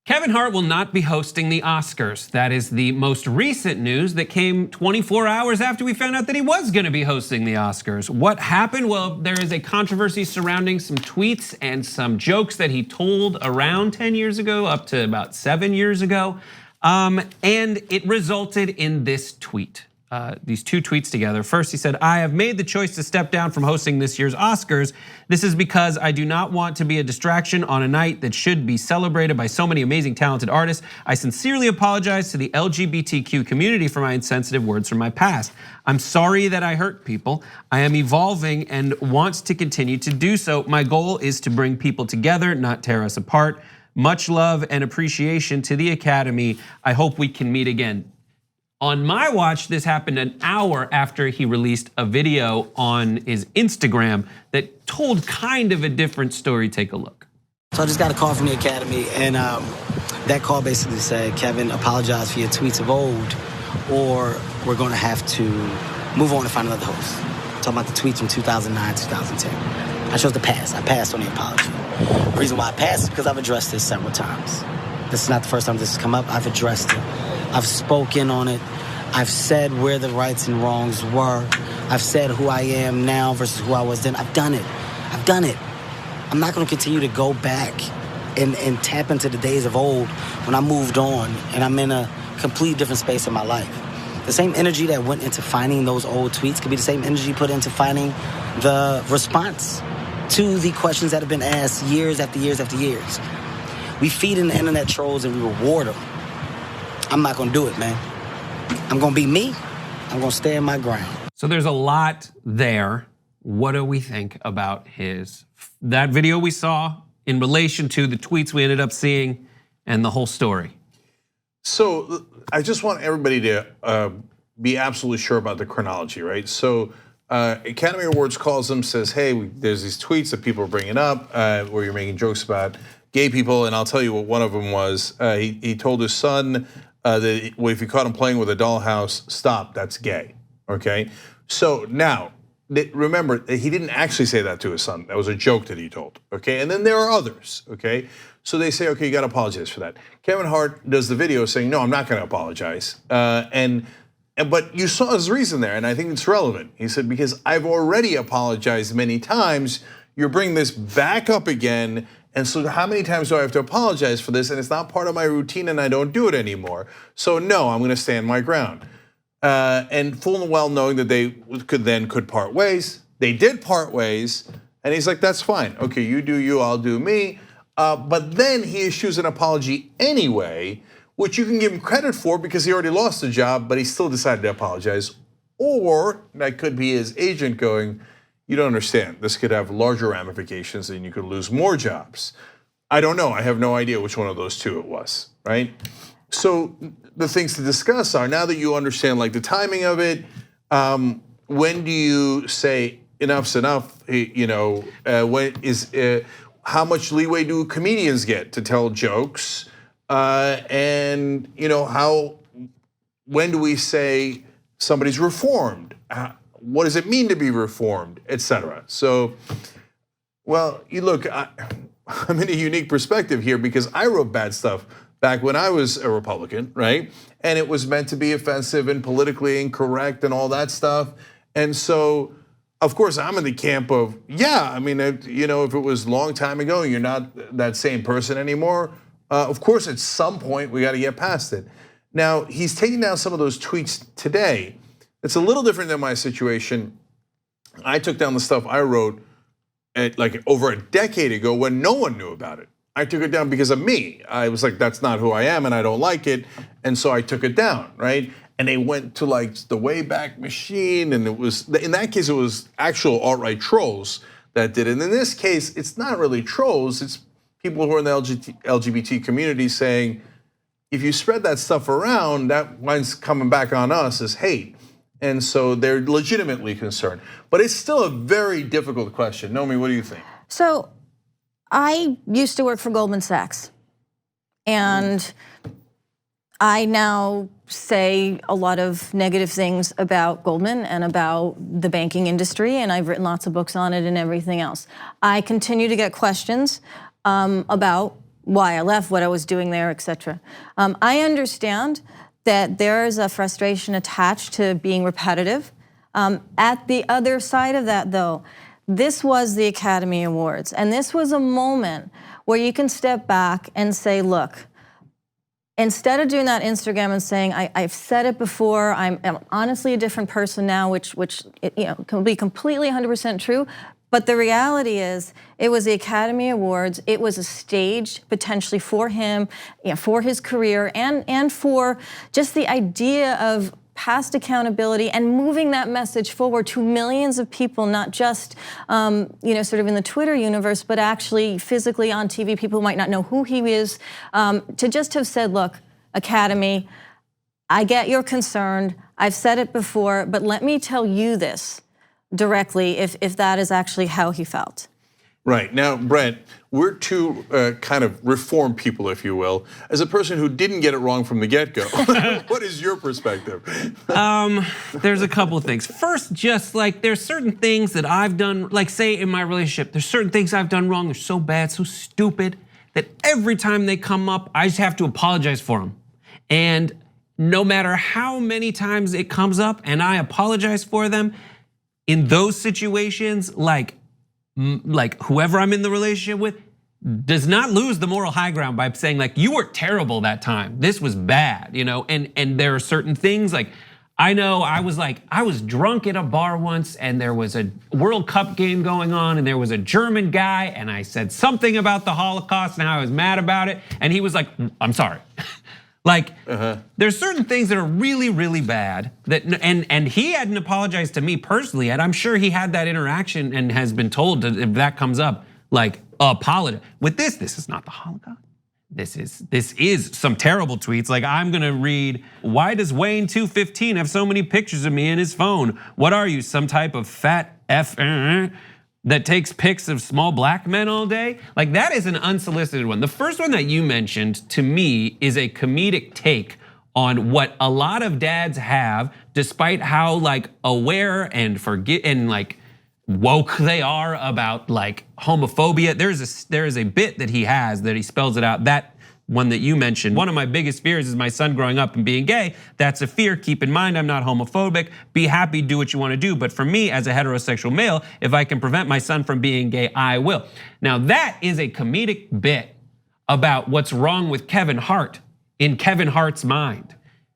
Kevin Hart will not be hosting the Oscars. That is the most recent news that came 24 hours after we found out that he was gonna be hosting the Oscars. What happened? Well, there is a controversy surrounding some tweets and some jokes that he told around 10 years ago, up to about 7 years ago. And it resulted in this tweet. These two tweets together. First, he said, "I have made the choice to step down from hosting this year's Oscars. This is because I do not want to be a distraction on a night that should be celebrated by so many amazing, talented artists. I sincerely apologize to the LGBTQ community for my insensitive words from my past. I'm sorry that I hurt people. I am evolving and want to continue to do so. My goal is to bring people together, not tear us apart. Much love and appreciation to the Academy. I hope we can meet again." On my watch, this happened an hour after he released a video on his Instagram that told kind of a different story. Take a look. So I just got a call from the Academy, and that call basically said, "Kevin, apologize for your tweets of old, or we're gonna have to move on and find another host." Talking about the tweets from 2009, 2010. I chose to pass. I passed on the apology. The reason why I passed is because I've addressed this several times. This is not the first time this has come up. I've addressed it. I've spoken on it. I've said where the rights and wrongs were. I've said who I am now versus who I was then. I've done it. I've done it. I'm not gonna continue to go back and tap into the days of old when I moved on and I'm in a completely different space in my life. The same energy that went into finding those old tweets could be the same energy put into finding the response to the questions that have been asked years after years after years. We feed in the internet trolls and we reward them. I'm not gonna do it, man. I'm gonna be me. I'm gonna stand my ground. So there's a lot there. What do we think about that video we saw in relation to the tweets we ended up seeing and the whole story? So I just want everybody to be absolutely sure about the chronology, right? So Academy Awards calls them, says, "Hey, there's these tweets that people are bringing up where you're making jokes about gay people," and I'll tell you what one of them was. He told his son that if you caught him playing with a dollhouse, stop, that's gay, okay? So now, remember, he didn't actually say that to his son. That was a joke that he told, okay? And then there are others, okay? So they say, okay, you gotta apologize for that. Kevin Hart does the video saying, no, I'm not gonna apologize. But you saw his reason there, and I think it's relevant. He said, because I've already apologized many times, you're bringing this back up again, and so how many times do I have to apologize for this? And it's not part of my routine and I don't do it anymore. So no, I'm gonna stand my ground. And full and well knowing that they could part ways. They did part ways, and he's like, that's fine. Okay, you do you, I'll do me. But then he issues an apology anyway, which you can give him credit for because he already lost the job, but he still decided to apologize. Or that could be his agent going, you don't understand, this could have larger ramifications and you could lose more jobs. I don't know, I have no idea which one of those two it was, right? So the things to discuss are, now that you understand like the timing of it, when do you say enough's enough? How much leeway do comedians get to tell jokes? And when do we say somebody's reformed? What does it mean to be reformed, etc.? So, well, you look, I'm in a unique perspective here because I wrote bad stuff back when I was a Republican, right? And it was meant to be offensive and politically incorrect and all that stuff. And so, of course, I'm in the camp of, yeah, I mean, if it was a long time ago and you're not that same person anymore, of course, at some point we got to get past it. Now, he's taking down some of those tweets today. It's a little different than my situation. I took down the stuff I wrote like over a decade ago when no one knew about it. I took it down because of me. I was like, that's not who I am and I don't like it. And so I took it down, right? And they went to like the Wayback Machine, and it was, in that case, it was actual alt-right trolls that did it. And in this case, it's not really trolls, it's people who are in the LGBT community saying, if you spread that stuff around, that winds coming back on us as hate. And so they're legitimately concerned. But it's still a very difficult question. Nomi, what do you think? So I used to work for Goldman Sachs. And I now say a lot of negative things about Goldman and about the banking industry, and I've written lots of books on it and everything else. I continue to get questions about why I left, what I was doing there, etc. I understand that there is a frustration attached to being repetitive. At the other side of that, though, this was the Academy Awards, and this was a moment where you can step back and say, look, instead of doing that Instagram and saying, I've said it before, I'm honestly a different person now, which can be completely 100% true, but the reality is, it was the Academy Awards, it was a stage potentially for him, for his career, and for just the idea of past accountability and moving that message forward to millions of people, not just sort of in the Twitter universe, but actually physically on TV, people who might not know who he is, to just have said, look, Academy, I get you're concerned, I've said it before, but let me tell you this directly if that is actually how he felt. Right. Now, Brent, we're two kind of reformed people, if you will. As a person who didn't get it wrong from the get-go, what is your perspective? There's a couple of things. First, just like there's certain things that I've done, like say in my relationship, there's certain things I've done wrong, they're so bad, so stupid, that every time they come up, I just have to apologize for them. And no matter how many times it comes up and I apologize for them, in those situations, like whoever I'm in the relationship with does not lose the moral high ground by saying like, you were terrible that time, this was bad, and there are certain things like, I know I was drunk at a bar once and there was a World Cup game going on and there was a German guy and I said something about the Holocaust and how I was mad about it and he was like, I'm sorry. There's certain things that are really, really bad that, and he hadn't apologized to me personally, and I'm sure he had that interaction and has been told that if that comes up, like apologize. With this is not the Holocaust. This is some terrible tweets. Like I'm gonna read, why does Wayne 215 have so many pictures of me in his phone? What are you, some type of fat F that takes pics of small black men all day? Like that is an unsolicited one. The first one that you mentioned to me is a comedic take on what a lot of dads have, despite how like aware and like woke they are about like homophobia. There is a bit that he has that he spells it out. That one that you mentioned, one of my biggest fears is my son growing up and being gay. That's a fear. Keep in mind, I'm not homophobic. Be happy, do what you want to do. But for me, as a heterosexual male, if I can prevent my son from being gay, I will. Now that is a comedic bit about what's wrong with Kevin Hart in Kevin Hart's mind.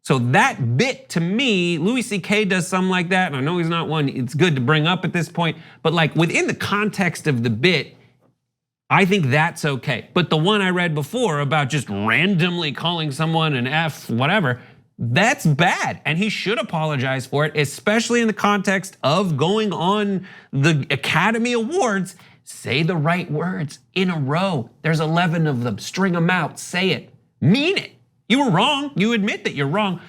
So that bit to me, Louis C.K. does something like that, and I know he's not one it's good to bring up at this point, but like within the context of the bit, I think that's okay. But the one I read before about just randomly calling someone an F, whatever, that's bad. And he should apologize for it, especially in the context of going on the Academy Awards. Say the right words in a row. There's 11 of them, string them out, say it, mean it. You were wrong, you admit that you're wrong.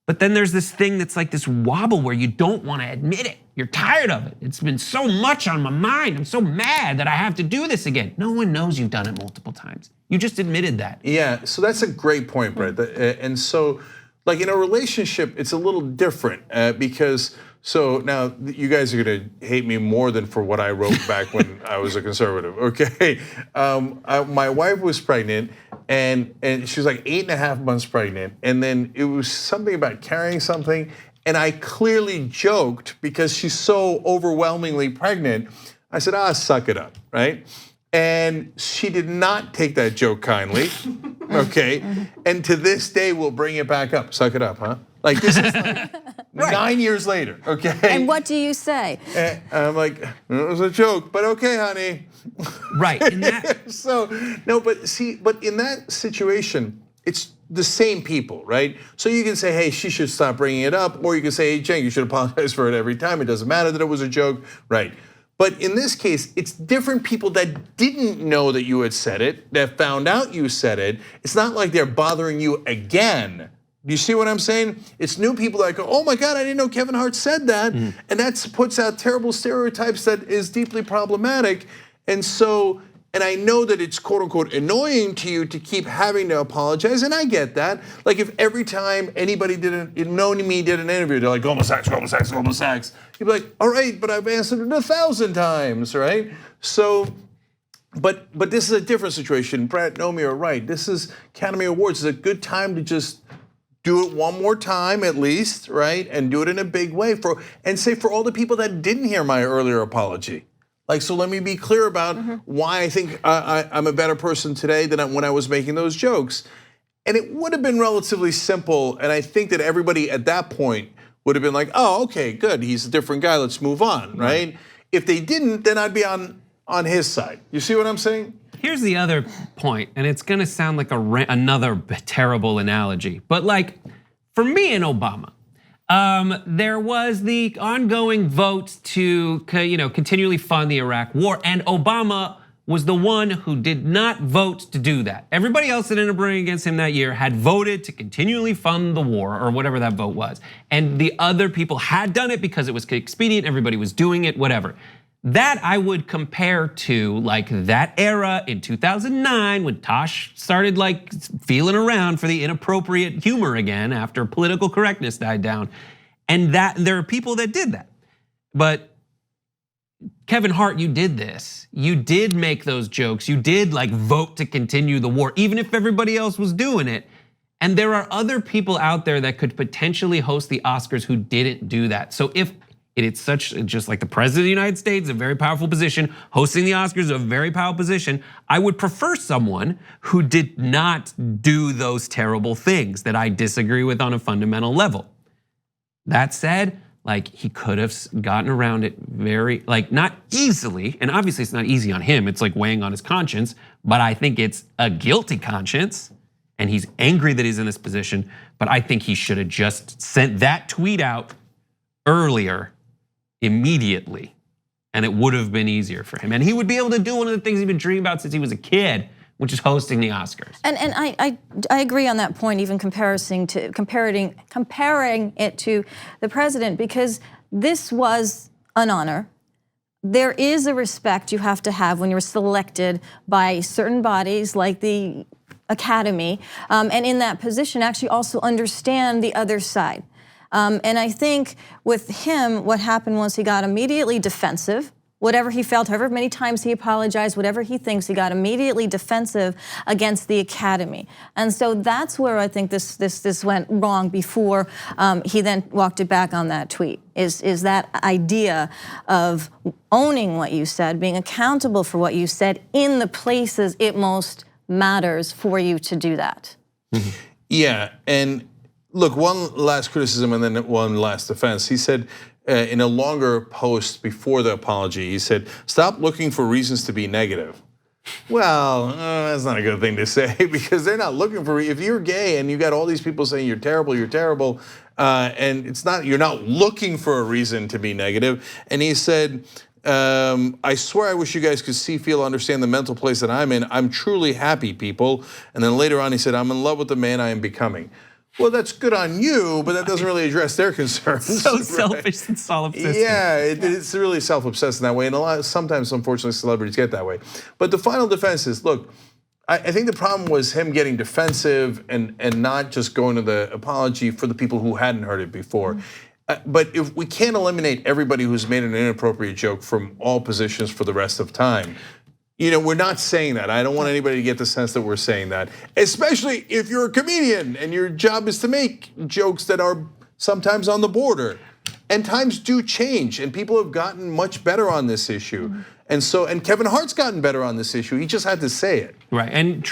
But then there's this thing that's like this wobble where you don't want to admit it. You're tired of it. It's been so much on my mind. I'm so mad that I have to do this again. No one knows you've done it multiple times. You just admitted that. Yeah, so that's a great point, Brett. And so like in a relationship, it's a little different because so now you guys are gonna hate me more than for what I wrote back when I was a conservative, okay? My wife was pregnant and she was like 8.5 months pregnant. And then it was something about carrying something. And I clearly joked because she's so overwhelmingly pregnant. I said, suck it up, right? And she did not take that joke kindly, okay? And to this day, we'll bring it back up. Suck it up, huh? Like this is like 9 years later, okay? And what do you say? And I'm like, it was a joke, but okay, honey. Right, in that. So, no, but in that situation, it's the same people, right? So you can say, hey, she should stop bringing it up, or you can say, hey, Cenk, you should apologize for it every time. It doesn't matter that it was a joke, right? But in this case, it's different people that didn't know that you had said it, that found out you said it. It's not like they're bothering you again. Do you see what I'm saying? It's new people that go, oh my God, I didn't know Kevin Hart said that. And that puts out terrible stereotypes that is deeply problematic. And so, and I know that it's quote unquote annoying to you to keep having to apologize, and I get that. Like if every time anybody Nomi did an interview, they're like, Goldman Sachs, Goldman Sachs, Goldman Sachs. You'd be like, all right, but I've answered it 1,000 times, right? So But this is a different situation. Brett, Nomi are right. This is Academy Awards. It's a good time to just do it one more time at least, right? And do it in a big way and say for all the people that didn't hear my earlier apology. Like, so let me be clear about why I think I'm a better person today than when I was making those jokes. And it would have been relatively simple. And I think that everybody at that point would have been like, oh, okay, good. He's a different guy. Let's move on, right? If they didn't, then I'd be on his side. You see what I'm saying? Here's the other point, and it's gonna sound like another terrible analogy, but like for me and Obama, there was the ongoing vote to continually fund the Iraq war, and Obama was the one who did not vote to do that. Everybody else that ended up running against him that year had voted to continually fund the war or whatever that vote was. And the other people had done it because it was expedient, everybody was doing it, whatever. That I would compare to like that era in 2009 when Tosh started like feeling around for the inappropriate humor again after political correctness died down. And that there are people that did that. But Kevin Hart, you did this. You did make those jokes. You did like vote to continue the war, even if everybody else was doing it. And there are other people out there that could potentially host the Oscars who didn't do that. So if it's just like the president of the United States, a very powerful position, hosting the Oscars is a very powerful position, I would prefer someone who did not do those terrible things that I disagree with on a fundamental level. That said, like he could have gotten around it very, like not easily, and obviously it's not easy on him, it's like weighing on his conscience, but I think it's a guilty conscience, and he's angry that he's in this position, but I think he should have just sent that tweet out earlier, immediately, and it would have been easier for him. And he would be able to do one of the things he's been dreaming about since he was a kid, which is hosting the Oscars. And I agree on that point, even comparing it to the president, because this was an honor. There is a respect you have to have when you're selected by certain bodies like the Academy, and in that position actually also understand the other side. And I think with him, what happened was he got immediately defensive. Whatever he felt, however many times he apologized, whatever he thinks, he got immediately defensive against the Academy. And so that's where I think this went wrong before he then walked it back on that tweet, is that idea of owning what you said, being accountable for what you said in the places it most matters for you to do that. Yeah, and look, one last criticism and then one last defense. He said in a longer post before the apology, he said, stop looking for reasons to be negative. Well, that's not a good thing to say because they're not looking for, if you're gay and you got all these people saying you're terrible, and it's not, you're not looking for a reason to be negative. And he said, I swear I wish you guys could see, feel, understand the mental place that I'm in. I'm truly happy, people. And then later on he said, I'm in love with the man I am becoming. Well, that's good on you, but that doesn't really address their concerns. So selfish and self-obsessed. Yeah, it's really self-obsessed in that way, and sometimes, unfortunately, celebrities get that way. But the final defense is, look, I think the problem was him getting defensive and not just going to the apology for the people who hadn't heard it before. But if we can't eliminate everybody who's made an inappropriate joke from all positions for the rest of time, we're not saying that. I don't want anybody to get the sense that we're saying that, especially if you're a comedian and your job is to make jokes that are sometimes on the border. And times do change, and people have gotten much better on this issue. And Kevin Hart's gotten better on this issue. He just had to say it. Right, and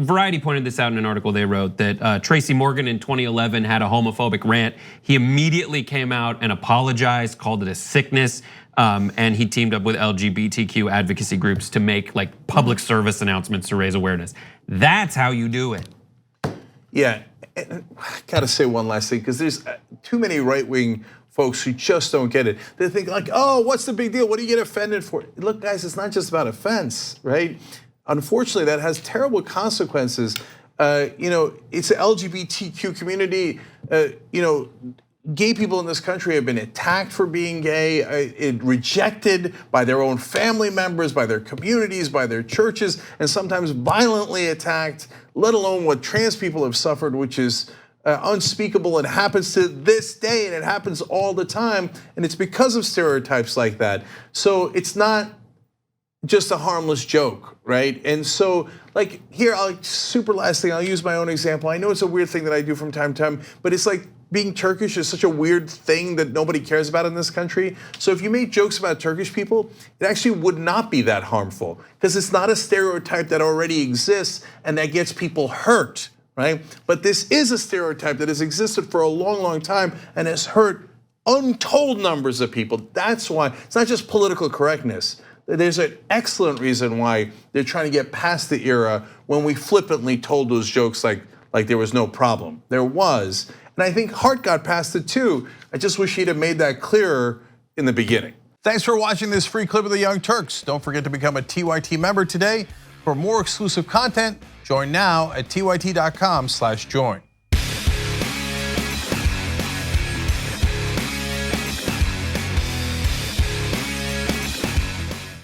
Variety pointed this out in an article they wrote that Tracy Morgan in 2011 had a homophobic rant. He immediately came out and apologized, called it a sickness, and he teamed up with LGBTQ advocacy groups to make like public service announcements to raise awareness. That's how you do it. Yeah, and I gotta say one last thing, because there's too many right-wing folks who just don't get it. They think like, oh, what's the big deal? What do you get offended for? Look, guys, it's not just about offense, right? Unfortunately, that has terrible consequences. It's the LGBTQ community. Gay people in this country have been attacked for being gay, rejected by their own family members, by their communities, by their churches, and sometimes violently attacked, let alone what trans people have suffered, which is unspeakable and happens to this day, and it happens all the time, and it's because of stereotypes like that. So it's not just a harmless joke, right? And so, like here, super last thing, I'll use my own example. I know it's a weird thing that I do from time to time, but it's like being Turkish is such a weird thing that nobody cares about in this country. So if you made jokes about Turkish people, it actually would not be that harmful because it's not a stereotype that already exists and that gets people hurt, right? But this is a stereotype that has existed for a long, long time and has hurt untold numbers of people. That's why it's not just political correctness. There's an excellent reason why they're trying to get past the era when we flippantly told those jokes like there was no problem. There was, and I think Hart got past it too. I just wish he'd have made that clearer in the beginning. Thanks for watching this free clip of the Young Turks. Don't forget to become a TYT member today. For more exclusive content, join now at tyt.com/join.